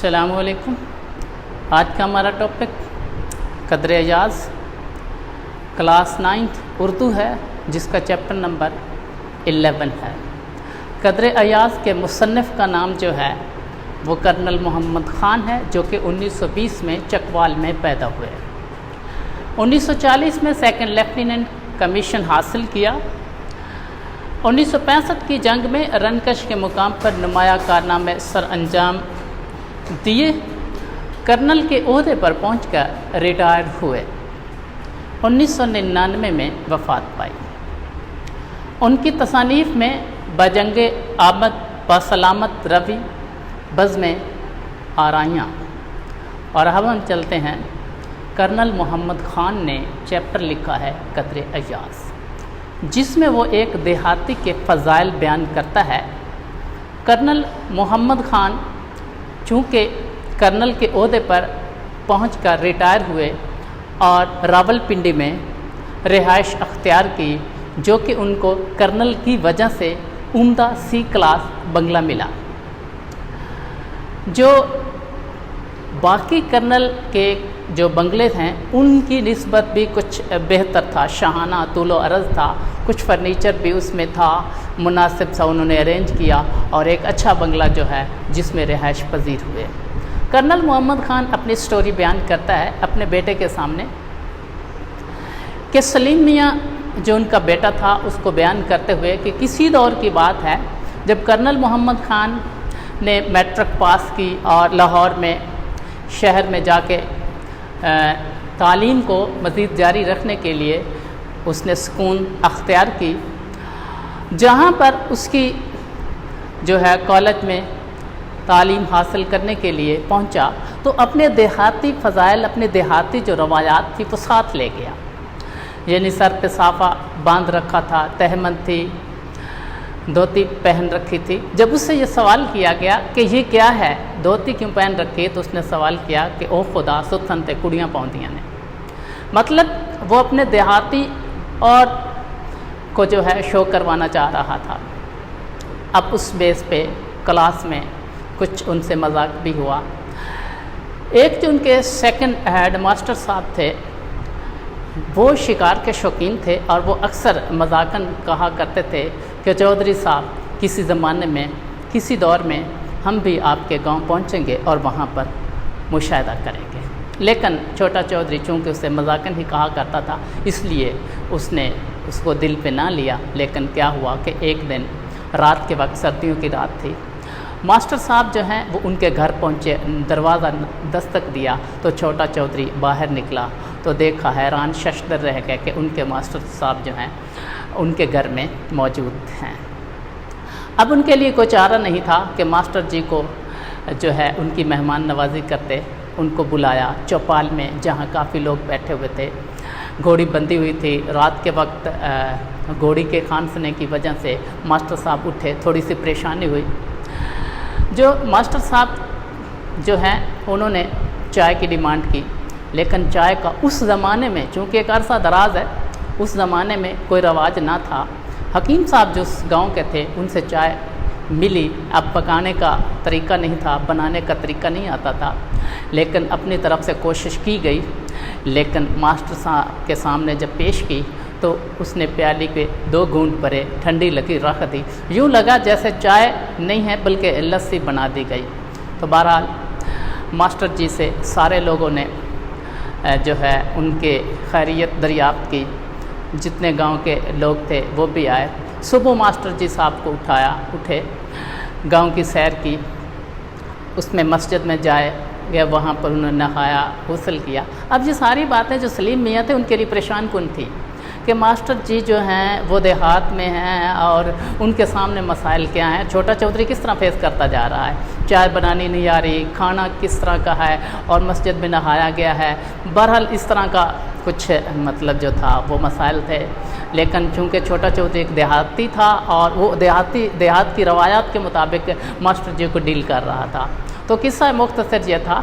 السلام علیکم۔ آج کا ہمارا ٹاپک قدر ایاز کلاس 9 اردو ہے، جس کا چیپٹر نمبر 11 ہے۔ قدر ایاز کے مصنف کا نام جو ہے وہ کرنل محمد خان ہے، جو کہ 1920 میں چکوال میں پیدا ہوئے۔ 1940 میں سیکنڈ لیفٹیننٹ کمیشن حاصل کیا۔ 1965 کی جنگ میں رنکش کے مقام پر نمایاں کارنامے سر انجام دیے۔ کرنل کے عہدے پر پہنچ کر ریٹائر ہوئے۔ 1999 میں وفات پائی۔ ان کی تصانیف میں بجنگ آمد بسلامت روی، بزم آرائیاں۔ اور اب ہم چلتے ہیں، کرنل محمد خان نے چیپٹر لکھا ہے قدر ایاز، جس میں وہ ایک دیہاتی کے فضائل بیان کرتا ہے۔ کرنل محمد خان چونکہ کرنل کے عہدے پر پہنچ کر ریٹائر ہوئے اور راول پنڈی میں رہائش اختیار کی، جو کہ ان کو کرنل کی وجہ سے عمدہ سی کلاس بنگلہ ملا، جو باقی کرنل کے جو بنگلے ہیں ان کی نسبت بھی کچھ بہتر تھا، شاہانہ طول و عرض تھا، کچھ فرنیچر بھی اس میں تھا، مناسب سا انہوں نے ارینج کیا، اور ایک اچھا بنگلہ جو ہے جس میں رہائش پذیر ہوئے۔ کرنل محمد خان اپنی سٹوری بیان کرتا ہے اپنے بیٹے کے سامنے کہ سلیم میاں جو ان کا بیٹا تھا اس کو بیان کرتے ہوئے کہ کسی دور کی بات ہے جب کرنل محمد خان نے میٹرک پاس کی اور لاہور میں شہر میں جا کے تعلیم کو مزید جاری رکھنے کے لیے اس نے سکون اختیار کی، جہاں پر اس کی جو ہے کالج میں تعلیم حاصل کرنے کے لیے پہنچا تو اپنے دیہاتی فضائل، اپنے دیہاتی جو روایات تھی وہ ساتھ لے گیا۔ یعنی سر پہ صافہ باندھ رکھا تھا، تہمند تھی، دھوتی پہن رکھی تھی۔ جب اس سے یہ سوال کیا گیا کہ یہ کیا ہے، دھوتی کیوں پہن رکھی، تو اس نے سوال کیا کہ او خدا ستھن تے کڑیاں پاؤندیاں نے۔ مطلب وہ اپنے دیہاتی اور کو جو ہے شو کروانا چاہ رہا تھا۔ اب اس بیس پہ کلاس میں کچھ ان سے مذاق بھی ہوا۔ ایک جو ان کے سیکنڈ ہیڈ ماسٹر صاحب تھے، وہ شکار کے شوقین تھے اور وہ اکثر مذاقاً کہا کرتے تھے کہ چودھری صاحب کسی زمانے میں، کسی دور میں ہم بھی آپ کے گاؤں پہنچیں گے اور وہاں پر مشاہدہ کریں گے۔ لیکن چھوٹا چودھری چونکہ اسے مذاقاً ہی کہا کرتا تھا، اس لیے اس نے اس کو دل پہ نہ لیا۔ لیکن کیا ہوا کہ ایک دن رات کے وقت، سردیوں کی رات تھی، ماسٹر صاحب جو ہیں وہ ان کے گھر پہنچے، دروازہ دستک دیا تو چھوٹا چودھری باہر نکلا تو دیکھا، حیران ششدر رہ گئے کہ ان کے ماسٹر صاحب جو ہیں ان کے گھر میں موجود ہیں۔ اب ان کے لیے کوئی چارہ نہیں تھا کہ ماسٹر جی کو جو ہے ان کی مہمان نوازی کرتے۔ ان کو بلایا چوپال میں، جہاں کافی لوگ بیٹھے ہوئے تھے، گھوڑی بندھی ہوئی تھی۔ رات کے وقت گھوڑی کے کھانسنے کی وجہ سے ماسٹر صاحب اٹھے، تھوڑی سی پریشانی ہوئی۔ جو ماسٹر صاحب جو ہیں انہوں نے چائے کی ڈیمانڈ کی، لیکن چائے کا اس زمانے میں، چونکہ ایک عرصہ دراز ہے، اس زمانے میں کوئی رواج نہ تھا۔ حکیم صاحب جو اس گاؤں کے تھے ان سے چائے ملی، اب پکانے کا طریقہ نہیں تھا، بنانے کا طریقہ نہیں آتا تھا، لیکن اپنی طرف سے کوشش کی گئی۔ لیکن ماسٹر صاحب کے سامنے جب پیش کی تو اس نے پیالی کے 2 گھونٹ بھرے، ٹھنڈی لگی رکھ دی، یوں لگا جیسے چائے نہیں ہے بلکہ لسی بنا دی گئی۔ تو بہرحال ماسٹر جی سے سارے لوگوں نے جو ہے ان کے خیریت دریافت کی، جتنے گاؤں کے لوگ تھے وہ بھی آئے۔ صبح ماسٹر جی صاحب کو اٹھے، گاؤں کی سیر کی، اس میں مسجد میں جائے گیا، وہاں پر انہوں نے نہایا، غسل کیا۔ اب یہ ساری باتیں جو سلیم میاں تھے ان کے لیے پریشان کن تھی کہ ماسٹر جی جو ہیں وہ دیہات میں ہیں اور ان کے سامنے مسائل کیا ہیں، چھوٹا چودھری کس طرح فیس کرتا جا رہا ہے، چائے بنانی نہیں آ رہی، کھانا کس طرح کا ہے، اور مسجد میں نہایا گیا ہے۔ بہرحال اس طرح کا کچھ مطلب جو تھا وہ مسائل تھے۔ لیکن چونکہ چھوٹا چودھری ایک دیہاتی تھا اور وہ دیہات کی روایات کے مطابق ماسٹر جی کو ڈیل کر رہا تھا۔ تو قصہ مختصر یہ تھا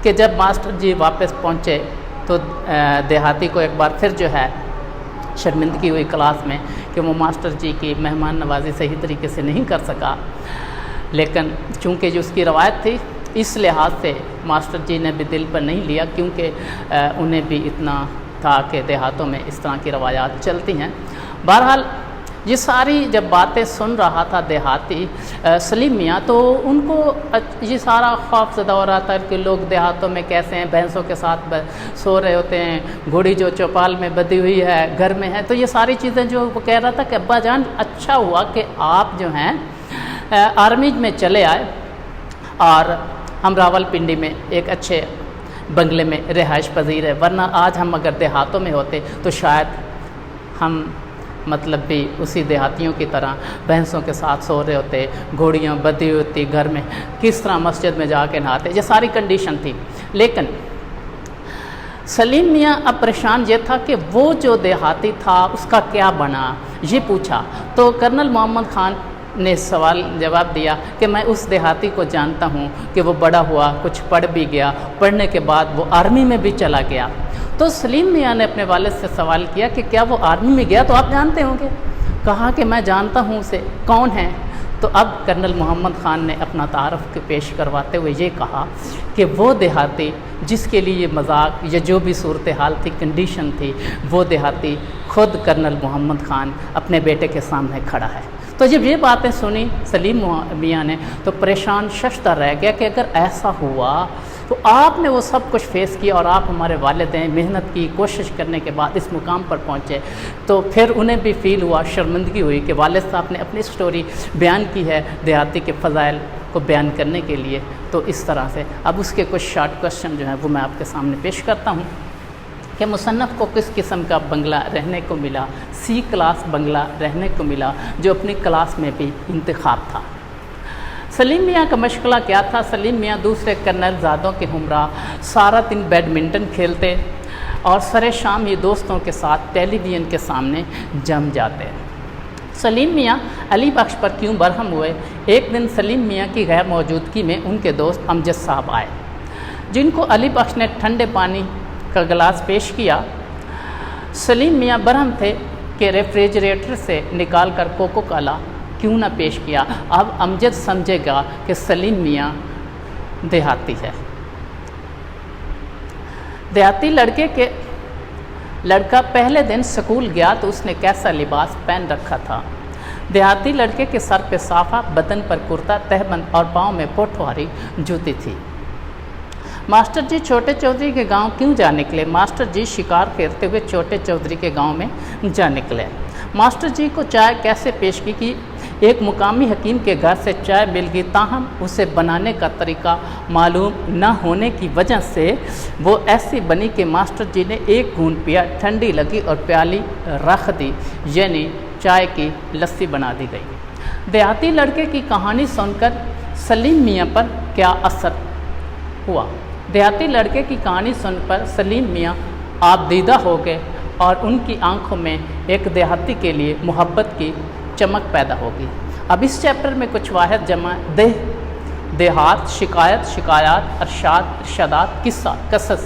کہ جب ماسٹر جی واپس پہنچے تو دیہاتی کو ایک بار پھر جو ہے شرمندگی ہوئی کلاس میں کہ وہ ماسٹر جی کی مہمان نوازی صحیح طریقے سے نہیں کر سکا، لیکن چونکہ جو اس کی روایت تھی اس لحاظ سے ماسٹر جی نے بھی دل پر نہیں لیا، کیونکہ انہیں بھی اتنا تھا کہ دیہاتوں میں اس طرح کی روایات چلتی ہیں۔ بہرحال یہ ساری جب باتیں سن رہا تھا دیہاتی سلیم میاں، تو ان کو یہ سارا خوف زدہ ہو رہا تھا کہ لوگ دیہاتوں میں کیسے ہیں، بھینسوں کے ساتھ سو رہے ہوتے ہیں، گھوڑی جو چوپال میں بدھی ہوئی ہے گھر میں ہے، تو یہ ساری چیزیں جو وہ کہہ رہا تھا کہ ابا جان اچھا ہوا کہ آپ جو ہیں آرمی میں چلے آئے اور ہم راولپنڈی میں ایک اچھے بنگلے میں رہائش پذیر ہے، ورنہ آج ہم اگر دیہاتوں میں ہوتے تو شاید ہم مطلب بھی اسی دیہاتیوں کی طرح بھینسوں کے ساتھ سو رہے ہوتے، گھوڑیاں بدھی ہوتی گھر میں، کس طرح مسجد میں جا کے نہاتے، یہ ساری کنڈیشن تھی۔ لیکن سلیم میاں اب پریشان یہ تھا کہ وہ جو دیہاتی تھا اس کا کیا بنا، یہ پوچھا۔ تو کرنل محمد خان نے سوال جواب دیا کہ میں اس دیہاتی کو جانتا ہوں کہ وہ بڑا ہوا، کچھ پڑھ بھی گیا، پڑھنے کے بعد وہ آرمی میں بھی چلا گیا۔ تو سلیم میاں نے اپنے والد سے سوال کیا کہ کیا وہ آرمی میں گیا؟ تو آپ جانتے ہوں گے۔ کہا کہ میں جانتا ہوں اسے، کون ہے؟ تو اب کرنل محمد خان نے اپنا تعارف پیش کرواتے ہوئے یہ کہا کہ وہ دیہاتی جس کے لیے یہ مذاق یا جو بھی صورتحال تھی، کنڈیشن تھی، وہ دیہاتی خود کرنل محمد خان اپنے بیٹے کے سامنے کھڑا ہے۔ تو جب یہ باتیں سنی سلیم میاں نے تو پریشان ششدر رہ گیا کہ اگر ایسا ہوا تو آپ نے وہ سب کچھ فیس کیا اور آپ ہمارے والدین محنت کی، کوشش کرنے کے بعد اس مقام پر پہنچے، تو پھر انہیں بھی فیل ہوا، شرمندگی ہوئی کہ والد صاحب نے اپنی سٹوری بیان کی ہے دیہاتی کے فضائل کو بیان کرنے کے لیے۔ تو اس طرح سے اب اس کے کچھ شارٹ کوسچن جو ہیں وہ میں آپ کے سامنے پیش کرتا ہوں کہ مصنف کو کس قسم کا بنگلہ رہنے کو ملا؟ سی کلاس بنگلہ رہنے کو ملا، جو اپنی کلاس میں بھی انتخاب تھا۔ سلیم میاں کا مشغلہ کیا تھا؟ سلیم میاں دوسرے کرنل زادوں کے ہمراہ سارا دن بیڈمنٹن کھیلتے اور سر شام یہ دوستوں کے ساتھ ٹیلی ویژن کے سامنے جم جاتے۔ سلیم میاں علی بخش پر کیوں برہم ہوئے؟ ایک دن سلیم میاں کی غیر موجودگی میں ان کے دوست امجد صاحب آئے، جن کو علی بخش نے ٹھنڈے پانی کا گلاس پیش کیا۔ سلیم میاں برہم تھے کہ ریفریجریٹر سے نکال کر کوکو کولا کیوں نہ پیش کیا۔ اب امجد سمجھے گا کہ سلیم میاں دیہاتی ہے۔ دیہاتی لڑکا پہلے دن سکول گیا تو اس نے کیسا لباس پہن رکھا تھا؟ دیہاتی لڑکے کے سر پہ صافہ، بدن پر کرتا تہبند اور پاؤں میں پوٹھواری جوتی تھی۔ ماسٹر جی چھوٹے چودھری کے گاؤں کیوں جا نکلے؟ ماسٹر جی شکار کھیلتے ہوئے چھوٹے چودھری کے گاؤں میں جا نکلے۔ ماسٹر جی کو چائے کیسے پیش کی؟ ایک مقامی حکیم کے گھر سے چائے مل گئی، تاہم اسے بنانے کا طریقہ معلوم نہ ہونے کی وجہ سے وہ ایسی بنی کہ ماسٹر جی نے ایک گھونٹ پیا، ٹھنڈی لگی اور پیالی رکھ دی، یعنی چائے کی لسی بنا دی گئی۔ دیہاتی لڑکے کی کہانی سن کر سلیم میاں پر کیا اثر ہوا؟ دیہاتی لڑکے کی کہانی سن پر سلیم میاں آپ دیدہ ہو گئے اور ان کی آنکھوں میں ایک دیہاتی کے لیے محبت کی چمک پیدا ہوگی۔ اب اس چیپٹر میں کچھ واحد جمع دیہات، شکایت، شکایات، ارشاد، ارشادات، قصہ، قصص،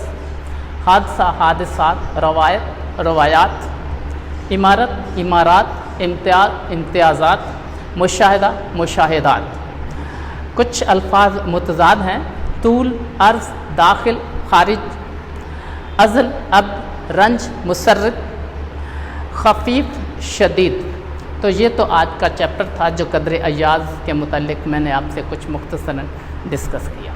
حادثہ، حادثات، روایت، روایات، عمارت، عمارات، امتیاز، امتیازات، مشاہدہ، مشاہدات۔ کچھ الفاظ متضاد ہیں: طول، عرض، داخل، خارج، ازل، اب، رنج، مسرت، خفیف، شدید۔ تو یہ تو آج کا چیپٹر تھا جو قدر ایاز کے متعلق میں نے آپ سے کچھ مختصراً ڈسکس کیا۔